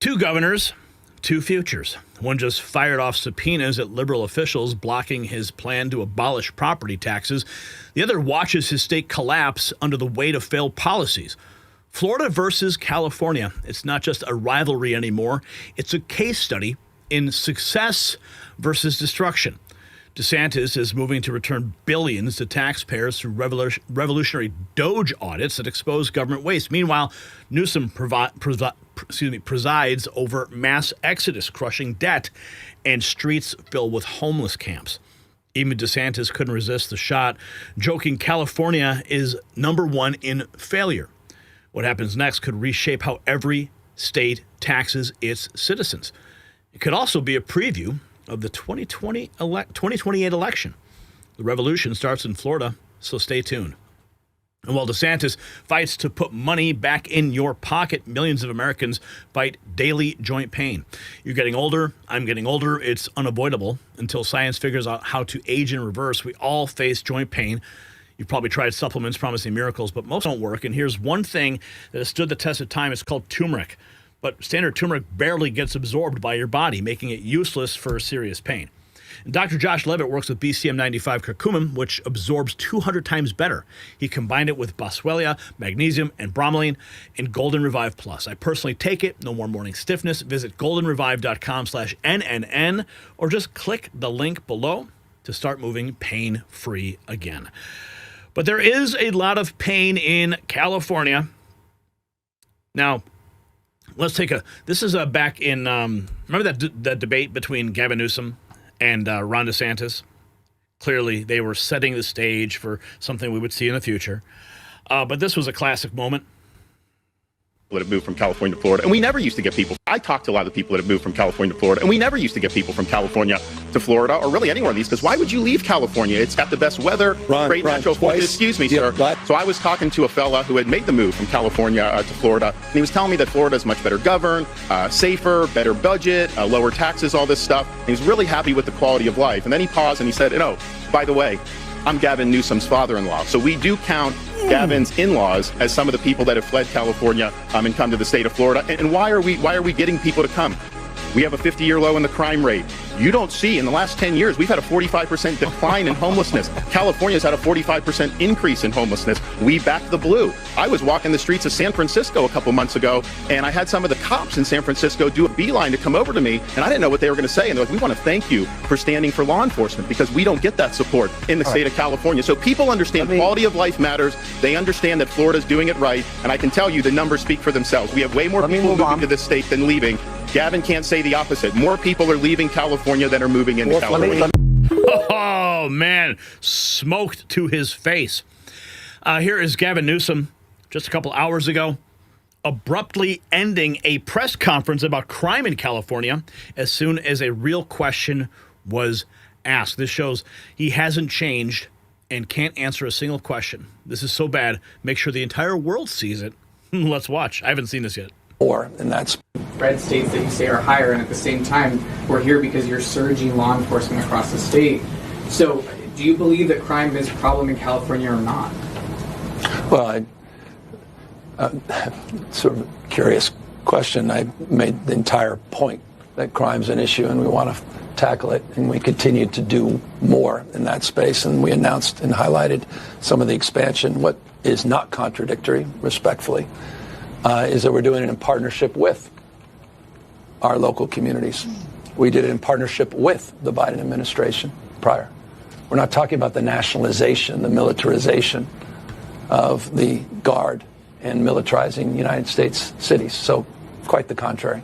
Two governors, two futures. One just fired off subpoenas at liberal officials blocking his plan to abolish property taxes. The other watches his state collapse under the weight of failed policies. Florida versus California. It's not just a rivalry anymore. It's a case study in success versus destruction. DeSantis is moving to return billions to taxpayers through revolutionary DOGE audits that expose government waste. Meanwhile, Newsom presides over mass exodus, crushing debt, and streets filled with homeless camps. Even DeSantis couldn't resist the shot, joking California is number one in failure. What happens next could reshape how every state taxes its citizens. It could also be a preview of the 2028 election. The revolution starts in Florida, so stay tuned. And while DeSantis fights to put money back in your pocket, millions of Americans fight daily joint pain. You're getting older. I'm getting older. It's unavoidable until science figures out how to age in reverse. We all face joint pain. You've probably tried supplements promising miracles, but most don't work. And here's one thing that has stood the test of time. It's called turmeric. But standard turmeric barely gets absorbed by your body, making it useless for serious pain. And Dr. Josh Levitt works with BCM 95 curcumin, which absorbs 200 times better. He combined it with boswellia, magnesium, and bromelain in Golden Revive Plus. I personally take it. No more morning stiffness. Visit goldenrevive.com/NNN or just click the link below to start moving pain-free again. But there is a lot of pain in California. Now, let's take this is back in, remember that debate between Gavin Newsom and Ron DeSantis? Clearly, they were setting the stage for something we would see in the future. But this was a classic moment. That have moved from California to Florida, and we never used to get people. I talked to a lot of the people that have moved from California to Florida, and we never used to get people from California to Florida, or really anywhere of these, because why would you leave California? It's got the best weather, great natural forces. Excuse me, sir. So I was talking to a fella who had made the move from California to Florida, and he was telling me that Florida is much better governed, safer, better budget, lower taxes, all this stuff. And he was really happy with the quality of life. And then he paused and he said, by the way, I'm Gavin Newsom's father-in-law. So we do count Gavin's in-laws as some of the people that have fled California and come to the state of Florida. And why are we getting people to come? We have a 50-year low in the crime rate. You don't see, in the last 10 years, we've had a 45% decline in homelessness. California's had a 45% increase in homelessness. We back the blue. I was walking the streets of San Francisco a couple months ago, and I had some of the cops in San Francisco do a beeline to come over to me, and I didn't know what they were going to say. And they're like, we want to thank you for standing for law enforcement, because we don't get that support in the state of California. So people understand quality of life matters. They understand that Florida's doing it right, and I can tell you the numbers speak for themselves. We have way more people moving to this state than leaving. Gavin can't say the opposite. More people are leaving California than are moving into California. Oh, man. Smoked to his face. Here is Gavin Newsom just a couple hours ago abruptly ending a press conference about crime in California as soon as a real question was asked. This shows he hasn't changed and can't answer a single question. This is so bad. Make sure the entire world sees it. Let's watch. I haven't seen this yet. And that's red states that you say are higher, and at the same time, we're here because you're surging law enforcement across the state. So, do you believe that crime is a problem in California or not? Well, sort of a curious question. I made the entire point that crime's an issue, and we want to tackle it, and we continue to do more in that space. And we announced and highlighted some of the expansion. What is not contradictory, respectfully, is that we're doing it in partnership with our local communities. We did it in partnership with the Biden administration prior. We're not talking about the nationalization, the militarization of the Guard and militarizing United States cities. So quite the contrary.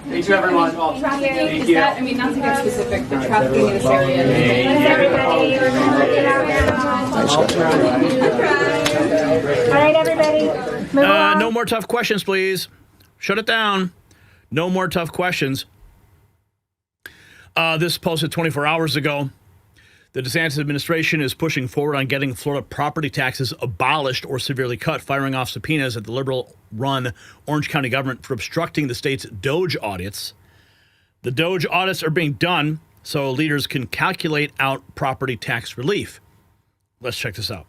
Thank you, everyone. Trafficking, is that, I mean, not to get specific, but trafficking in this area. Thanks, guys. All right, everybody. Move on. No more tough questions, please. Shut it down. No more tough questions. This posted 24 hours ago. The DeSantis administration is pushing forward on getting Florida property taxes abolished or severely cut, firing off subpoenas at the liberal-run Orange County government for obstructing the state's DOGE audits. The DOGE audits are being done so leaders can calculate out property tax relief. Let's check this out.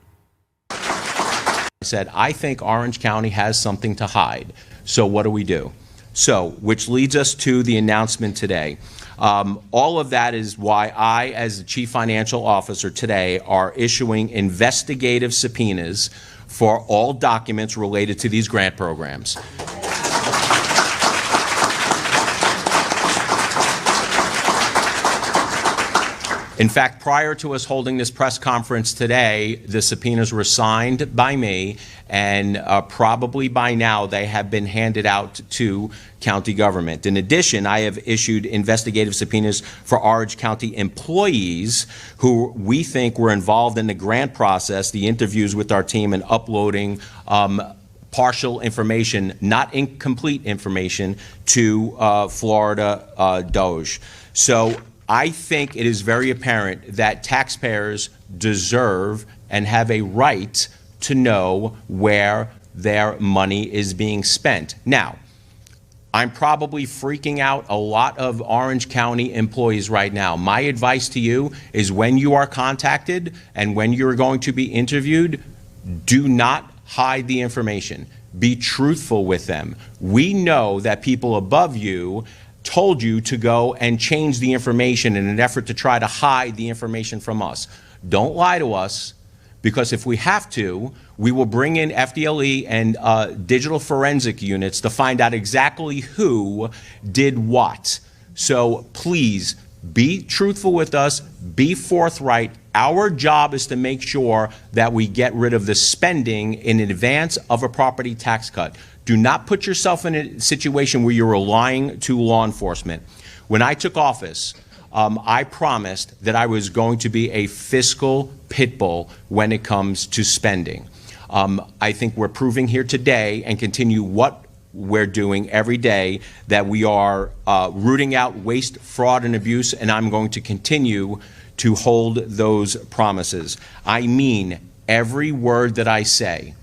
Said, I think Orange County has something to hide. So what do? So, which leads us to the announcement today. All of that is why I, as the Chief Financial Officer today, are issuing investigative subpoenas for all documents related to these grant programs. In fact, prior to us holding this press conference today, the subpoenas were signed by me, and probably by now they have been handed out to county government. In addition, I have issued investigative subpoenas for Orange County employees who we think were involved in the grant process, the interviews with our team, and uploading partial information, not incomplete information, to Florida DOGE. So I think it is very apparent that taxpayers deserve and have a right to know where their money is being spent. Now, I'm probably freaking out a lot of Orange County employees right now. My advice to you is, when you are contacted and when you're going to be interviewed, do not hide the information. Be truthful with them. We know that people above you told you to go and change the information in an effort to try to hide the information from us. Don't lie to us, because if we have to, we will bring in FDLE and digital forensic units to find out exactly who did what. So please be truthful with us, be forthright. Our job is to make sure that we get rid of the spending in advance of a property tax cut. Do not put yourself in a situation where you're relying to law enforcement. When I took office, I promised that I was going to be a fiscal pit bull when it comes to spending. I think we're proving here today, and continue what we're doing every day, that we are rooting out waste, fraud, and abuse, and I'm going to continue to hold those promises. I mean every word that I say.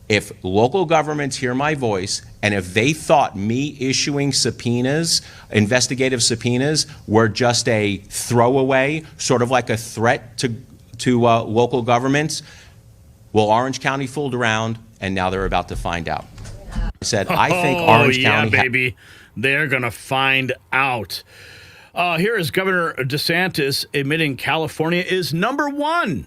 If local governments hear my voice, and if they thought me issuing subpoenas, investigative subpoenas, were just a throwaway, sort of like a threat to local governments, well, Orange County fooled around, and now they're about to find out. I said, I think Orange County... yeah, baby. They're going to find out. Here is Governor DeSantis admitting California is #1.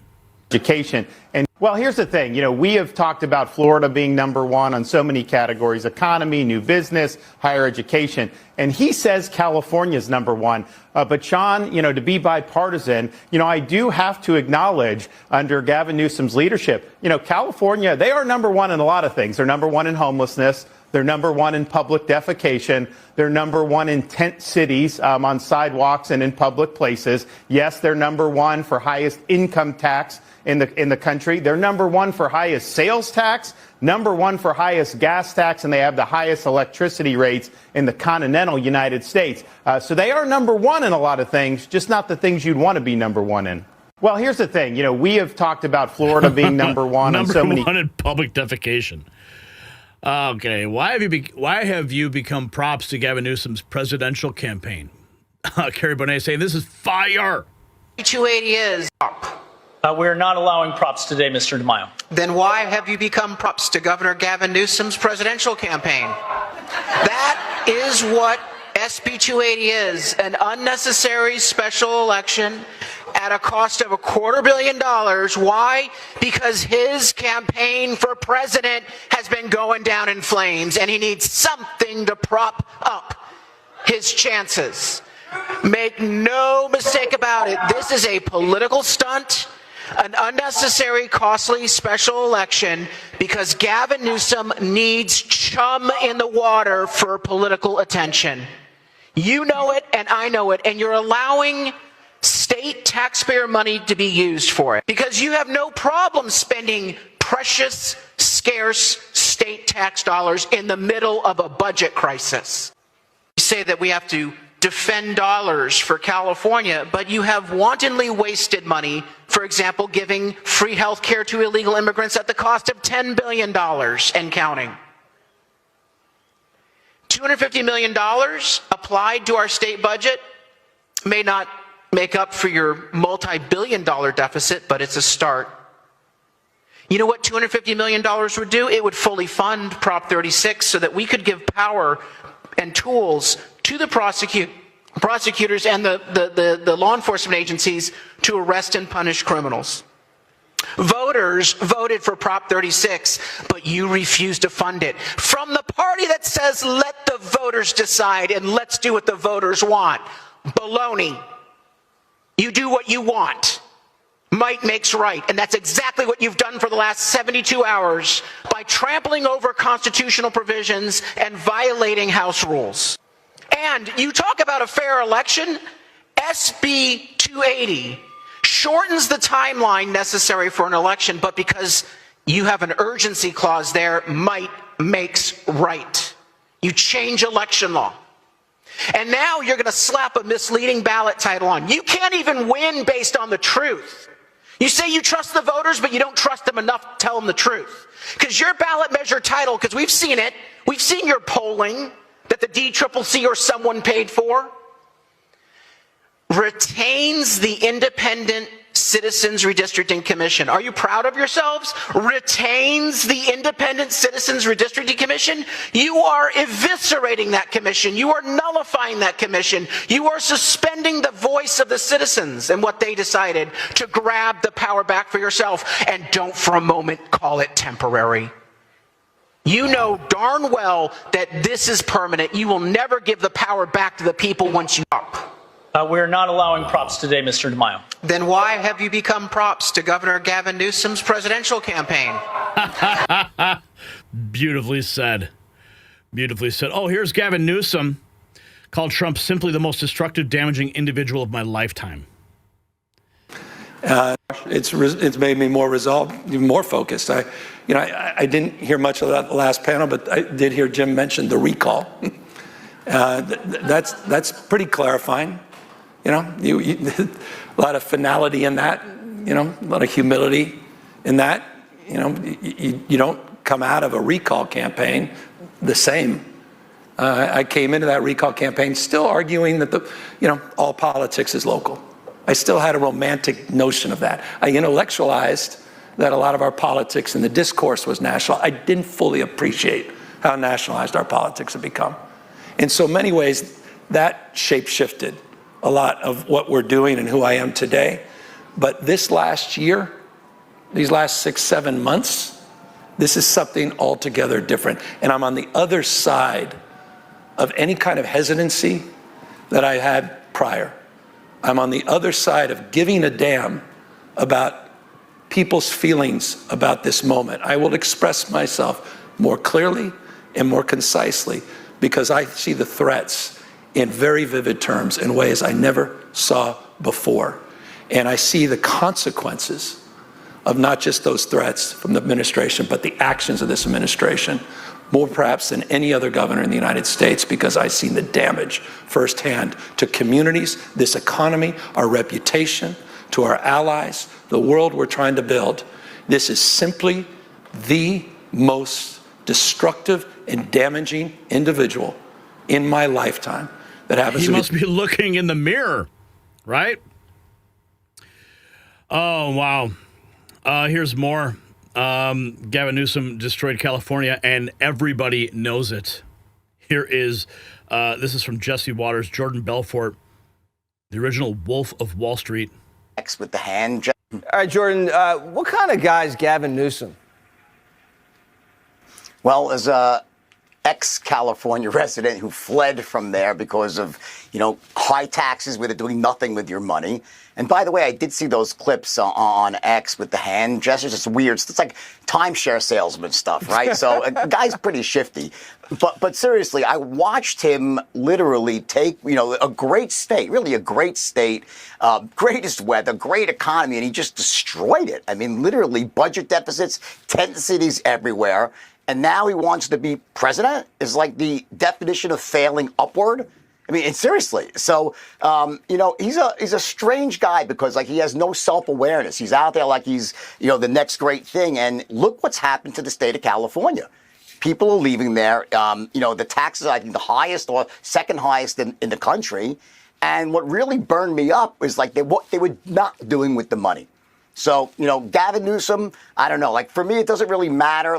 Education. And well, here's the thing. You know, we have talked about Florida being #1 on so many categories: economy, new business, higher education. And he says California is #1. But Sean, you know, to be bipartisan, you know, I do have to acknowledge, under Gavin Newsom's leadership, you know, California, they are #1 in a lot of things. They're #1 in homelessness. They're #1 in public defecation. They're #1 in tent cities, on sidewalks and in public places. Yes, they're #1 for highest income tax in the country. They're #1 for highest sales tax, #1 for highest gas tax, and they have the highest electricity rates in the continental United States. So they are #1 in a lot of things, just not the things you'd want to be #1 in. Well, here's the thing. You know, we have talked about Florida being #1 on so many... #1 in public defecation. Okay, why have you become props to Gavin Newsom's presidential campaign? Carrie Bonet saying this is fire. 280 is up. We're not allowing props today, Mr. DeMaio. Then why have you become props to Governor Gavin Newsom's presidential campaign? That is what SB 280 is, an unnecessary special election at a cost of $250 million. Why? Because his campaign for president has been going down in flames, and he needs something to prop up his chances. Make no mistake about it, this is a political stunt, an unnecessary, costly special election, because Gavin Newsom needs chum in the water for political attention. You know it, and I know it, and you're allowing state taxpayer money to be used for it, because you have no problem spending precious, scarce state tax dollars in the middle of a budget crisis. You say that we have to defend dollars for California, but you have wantonly wasted money, for example, giving free health care to illegal immigrants at the cost of $10 billion and counting. $250 million applied to our state budget may not make up for your multi-billion-dollar deficit, but it's a start. You know what $250 million would do? It would fully fund Prop 36 so that we could give power and tools to the prosecutors and the law enforcement agencies to arrest and punish criminals. Voters voted for Prop 36, but you refused to fund it. From the party that says, let the voters decide and let's do what the voters want. Baloney. You do what you want. Might makes right. And that's exactly what you've done for the last 72 hours by trampling over constitutional provisions and violating House rules. And you talk about a fair election. SB 280 shortens the timeline necessary for an election, but because you have an urgency clause there, might makes right. You change election law. And now you're going to slap a misleading ballot title on. You can't even win based on the truth. You say you trust the voters, but you don't trust them enough to tell them the truth. Because your ballot measure title, because we've seen it, we've seen your polling that the DCCC or someone paid for, retains the Independent Citizens Redistricting Commission. Are you proud of yourselves? Retains the Independent Citizens Redistricting Commission? You are eviscerating that commission. You are nullifying that commission. You are suspending the voice of the citizens and what they decided to grab the power back for yourself. And don't for a moment call it temporary. You know darn well that this is permanent. You will never give the power back to the people once you up. We're not allowing props today, Mr. DeMaio. Then why have you become props to Governor Gavin Newsom's presidential campaign? Beautifully said. Beautifully said. Oh, here's Gavin Newsom, called Trump simply the most destructive, damaging individual of my lifetime. It's made me more resolved, even more focused. I didn't hear much of that last panel, but I did hear Jim mention the recall. That's pretty clarifying. A lot of finality in that. A lot of humility in that. You don't come out of a recall campaign the same. I came into that recall campaign still arguing that all politics is local. I still had a romantic notion of that. I intellectualized that a lot of our politics and the discourse was national. I didn't fully appreciate how nationalized our politics have become. In so many ways, that shape-shifted a lot of what we're doing and who I am today. But this last year, these last 6-7 months, this is something altogether different. And I'm on the other side of any kind of hesitancy that I had prior. I'm on the other side of giving a damn about people's feelings about this moment. I will express myself more clearly and more concisely because I see the threats in very vivid terms in ways I never saw before. And I see the consequences of not just those threats from the administration, but the actions of this administration, more perhaps than any other governor in the United States, because I've seen the damage firsthand to communities, this economy, our reputation, to our allies, the world we're trying to build. This is simply the most destructive and damaging individual in my lifetime that happens to be. He must be looking in the mirror, right? Oh, wow. Here's more. Gavin Newsom destroyed California, and everybody knows it. Here is, this is from Jesse Waters, Jordan Belfort, the original Wolf of Wall Street. X with the hand. All right, Jordan, what kind of guy is Gavin Newsom? Well, as a ex-California resident who fled from there because of, high taxes where they're doing nothing with your money. And by the way, I did see those clips on X with the hand gestures. It's weird. It's like timeshare salesman stuff, right? So a guy's pretty shifty. But seriously, I watched him literally take, a great state, really a great state, greatest weather, great economy, and he just destroyed it. I mean, literally budget deficits, tent cities everywhere. And now he wants to be president is like the definition of failing upward. I mean, and seriously. So, he's a strange guy because he has no self-awareness. He's out there like he's, the next great thing. And look what's happened to the state of California. People are leaving there. The taxes, I think, the highest or second highest in the country. And what really burned me up is what they were not doing with the money. So, Gavin Newsom, I don't know. For me, it doesn't really matter.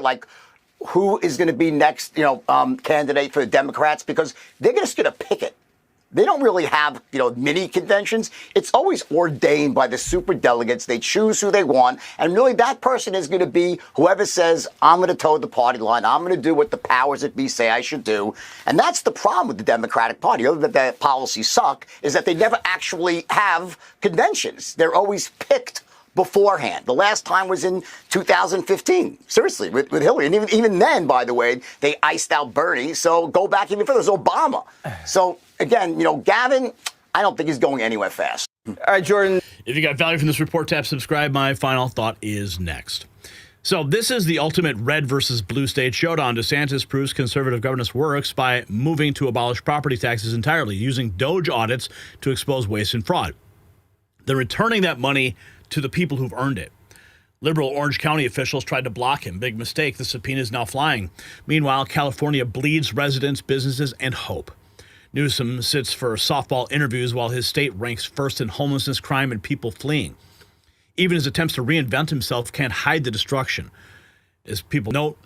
who is going to be next, candidate for the Democrats, because they're just going to pick it. They don't really have, mini conventions. It's always ordained by the superdelegates. They choose who they want. And really that person is going to be whoever says, I'm going to toe the party line. I'm going to do what the powers that be say I should do. And that's the problem with the Democratic Party, other than their policies suck, is that they never actually have conventions. They're always picked beforehand. The last time was in 2015, seriously, with Hillary. And even then, by the way, they iced out Bernie. So go back even further, it was Obama. So again, Gavin, I don't think he's going anywhere fast. All right, Jordan. If you got value from this report, tap subscribe. My final thought is next. So this is the ultimate red versus blue state showdown. DeSantis proves conservative governance works by moving to abolish property taxes entirely, using DOGE audits to expose waste and fraud. Then returning that money to the people who've earned it. Liberal Orange County officials tried to block him. Big mistake. The subpoena is now flying. Meanwhile, California bleeds residents, businesses, and hope. Newsom sits for softball interviews while his state ranks first in homelessness, crime, and people fleeing. Even his attempts to reinvent himself can't hide the destruction. As people note,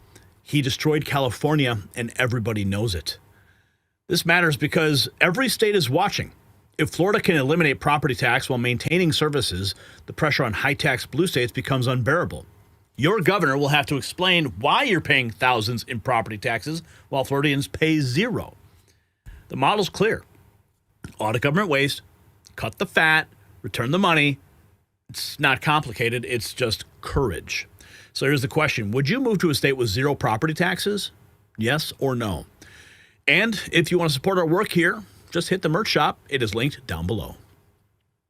he destroyed California, and everybody knows it. This matters because every state is watching. If Florida can eliminate property tax while maintaining services, the pressure on high-tax blue states becomes unbearable. Your governor will have to explain why you're paying thousands in property taxes while Floridians pay zero. The model's clear. Audit government waste, cut the fat, return the money. It's not complicated. It's just courage. So here's the question. Would you move to a state with zero property taxes? Yes or no? And if you want to support our work here, just hit the merch shop. It is linked down below.